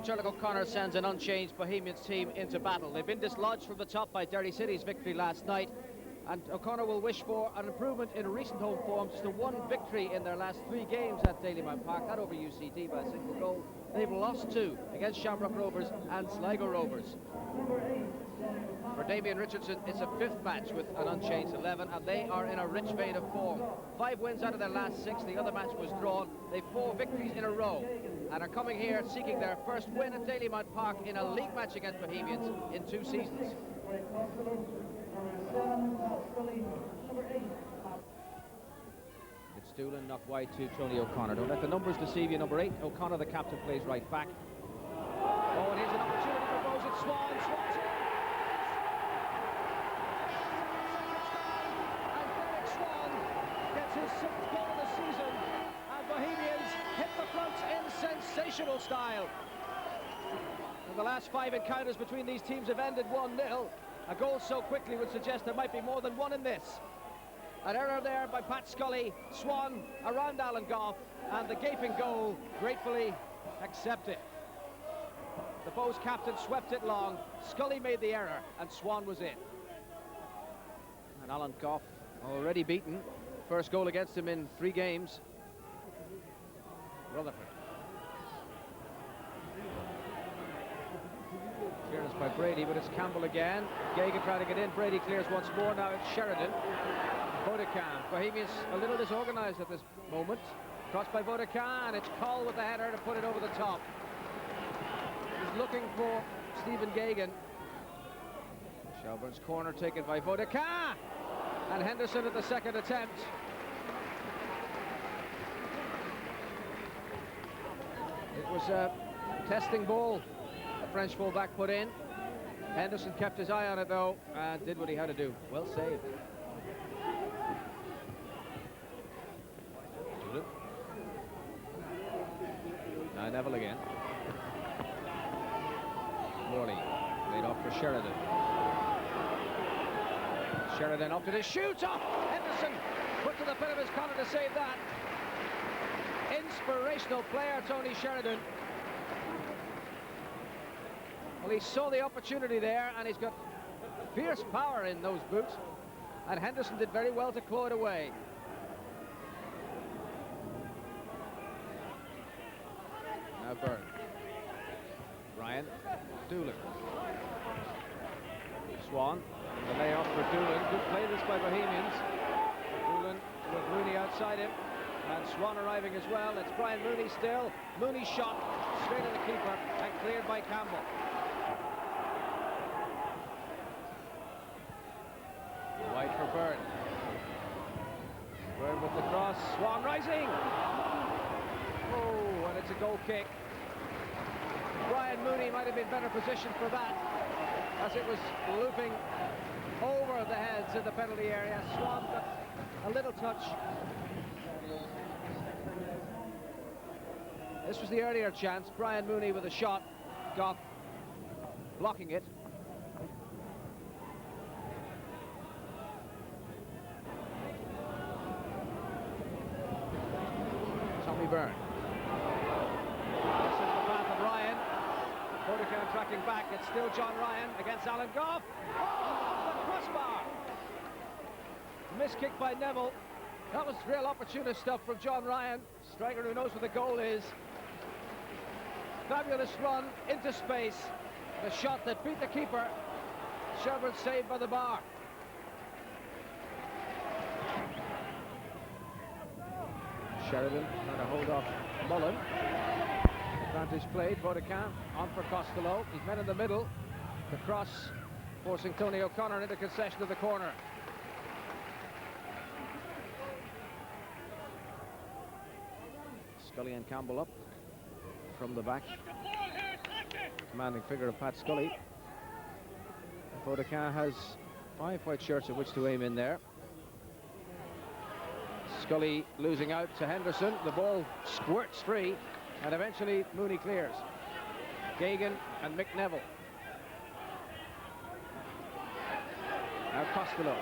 Shelbourne O'Connor sends an unchanged Bohemians team into battle. They've been dislodged from the top by Derry City's victory last night, and O'Connor will wish for an improvement in recent home form. Just a one victory in their last 3 games at Dalymount Park, that over UCD by a single goal. They've lost 2 against Shamrock Rovers and Sligo Rovers. For Damien Richardson, it's a 5th match with an unchanged 11, and they are in a rich vein of form. 5 wins out of their last 6, the other match was drawn. They've 4 victories in a row, and are coming here seeking their first win at Dalymount Park in a league match against Bohemians in 2 seasons. It's Doolan knocked wide to Tony O'Connor. Don't let the numbers deceive you. Number 8, O'Connor, the captain, plays right back. Oh, and here's an opportunity for Bowes at Swan. And Derek Swan gets his 6th goal of the season, and Bohemians hit the front in sensational style. And the last 5 encounters between these teams have ended 1-0. A goal so quickly would suggest there might be more than one in this. An error there by Pat Scully. Swan around Alan Goff, and the gaping goal gratefully accepted. The Bows captain swept it long. Scully made the error, and Swan was in. And Alan Goff already beaten. First goal against him in 3 games. Rutherford. Clearance by Brady, but it's Campbell again. Gagan trying to get in. Brady clears once more. Now it's Sheridan. Vodacam. Bohemians a little disorganised at this moment. Crossed by Vodacam. It's Cole with the header to put it over the top. He's looking for Stephen Gagan. Shelbourne's corner taken by Vodacam. And Henderson at the second attempt. It was a testing ball. The French fullback put in. Henderson kept his eye on it though, and did what he had to do. Well saved. Now Neville again. Morley laid off for Sheridan. Sheridan opted his shoot off. Henderson put to the pit of his corner to save that. Inspirational player, Tony Sheridan. Well, he saw the opportunity there, and he's got fierce power in those boots, and Henderson did very well to claw it away. Now Byrne. Ryan. Doolan. Swan. The layoff for Doolan. Good play this by Bohemians. Doolan with Mooney outside him. And Swan arriving as well. It's Brian Mooney still. Mooney shot straight at the keeper and cleared by Campbell. Wide for Byrne. Byrne with the cross. Swan rising. Oh, and it's a goal kick. Brian Mooney might have been better positioned for that, as it was looping over the heads in the penalty area. Swan got a little touch. This was the earlier chance. Brian Mooney with a shot. Goff blocking it. Tommy Byrne. This is the path of Ryan. Vodacam tracking back. It's still John Ryan against Alan Goff. Oh, off the crossbar. Missed kick by Neville. That was real opportunist stuff from John Ryan. Striker who knows what the goal is. Fabulous run into space. The shot that beat the keeper. Shelbourne saved by the bar. Sheridan trying to hold off Mullen. Advantage played. Vodacam on for Costello. He's met in the middle. The cross forcing Tony O'Connor into concession of the corner. Scully and Campbell up from the back. Commanding figure of Pat Scully. Vodacam has 5 white shirts of which to aim in there. Scully losing out to Henderson. The ball squirts free, and eventually Mooney clears. Gagan and Mick Neville. Now Costello.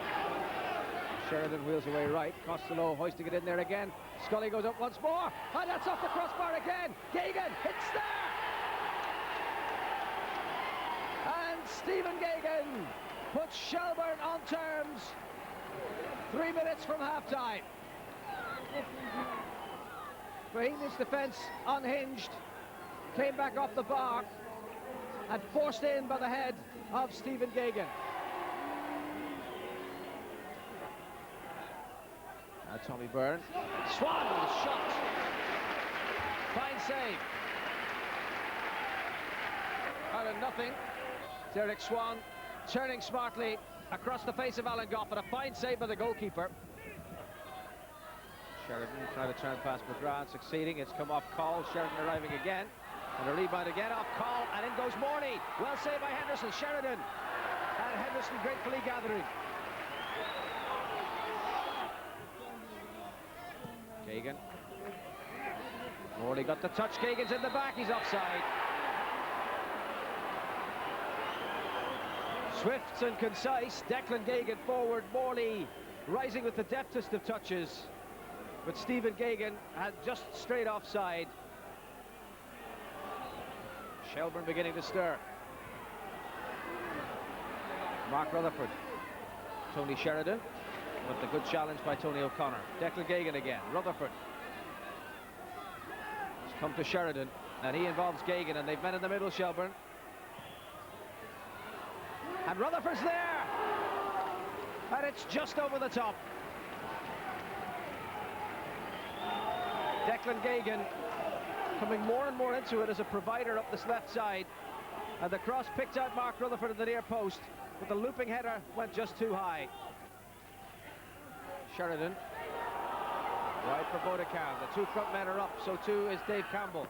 Sheridan wheels away right. Costello hoisting it in there again. Scully goes up once more. And that's off the crossbar again. Gagan hits there. Stephen Geoghegan puts Shelbourne on terms 3 minutes from half-time. Bohemian's defence unhinged, came back off the bar and forced in by the head of Stephen Geoghegan. Now Tommy Byrne. Swan with a shot. Fine save. Ireland nothing. Derek Swan turning smartly across the face of Alan Goff, and a fine save by the goalkeeper. Sheridan trying to turn past McGrath, succeeding. It's come off call. Sheridan arriving again. And a rebound again off call, and in goes Morney. Well saved by Henderson. Sheridan and Henderson gratefully gathering. Geoghegan. Morley got the touch. Geoghegan's in the back. He's offside. Swift and concise. Declan Geoghegan forward. Morley rising with the deftest of touches. But Stephen Geoghegan had just straight offside. Shelbourne beginning to stir. Mark Rutherford. Tony Sheridan. But the good challenge by Tony O'Connor. Declan Geoghegan again. Rutherford. It's come to Sheridan, and he involves Geoghegan, and they've met in the middle, Shelbourne. And Rutherford's there! And it's just over the top. Declan Geoghegan coming more and more into it as a provider up this left side. And the cross picked out Mark Rutherford at the near post, but the looping header went just too high. Sheridan. Right for Bodekar. The two front men are up, so too is Dave Campbell.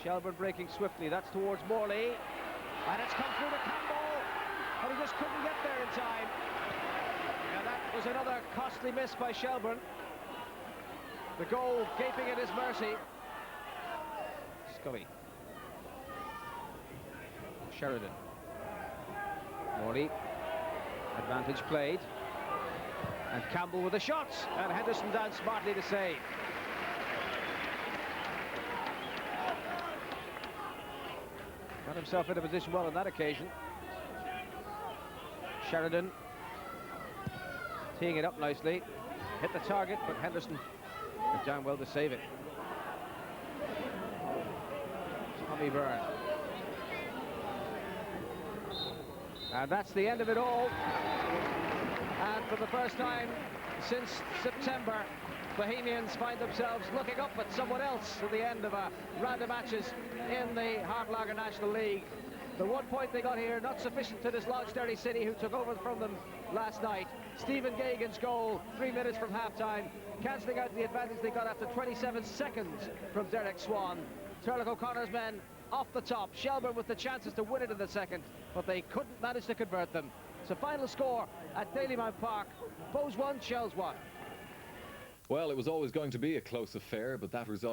Shelbourne breaking swiftly. That's towards Morley. And it's come through to Campbell. And he just couldn't get there in time. And that was another costly miss by Shelbourne. The goal gaping at his mercy. Scully. Sheridan. Morley. Advantage played. And Campbell with the shots, and Henderson down smartly to save. Got himself in a position well on that occasion. Sheridan teeing it up nicely. Hit the target, but Henderson went down well to save it. Tommy Byrne. And that's the end of it all. And for the first time since September, Bohemians find themselves looking up at someone else at the end of a round of matches in the Hartlager National League. The 1 point they got here, not sufficient to dislodge Derry City, who took over from them last night. Stephen Geoghegan's goal 3 minutes from half-time, cancelling out the advantage they got after 27 seconds from Derek Swan. Turlough O'Connor's men off the top. Shelbourne with the chances to win it in the second, but they couldn't manage to convert them. So final score at Dalymount Park, Bohs 1, Shells 1. Well, it was always going to be a close affair, but that result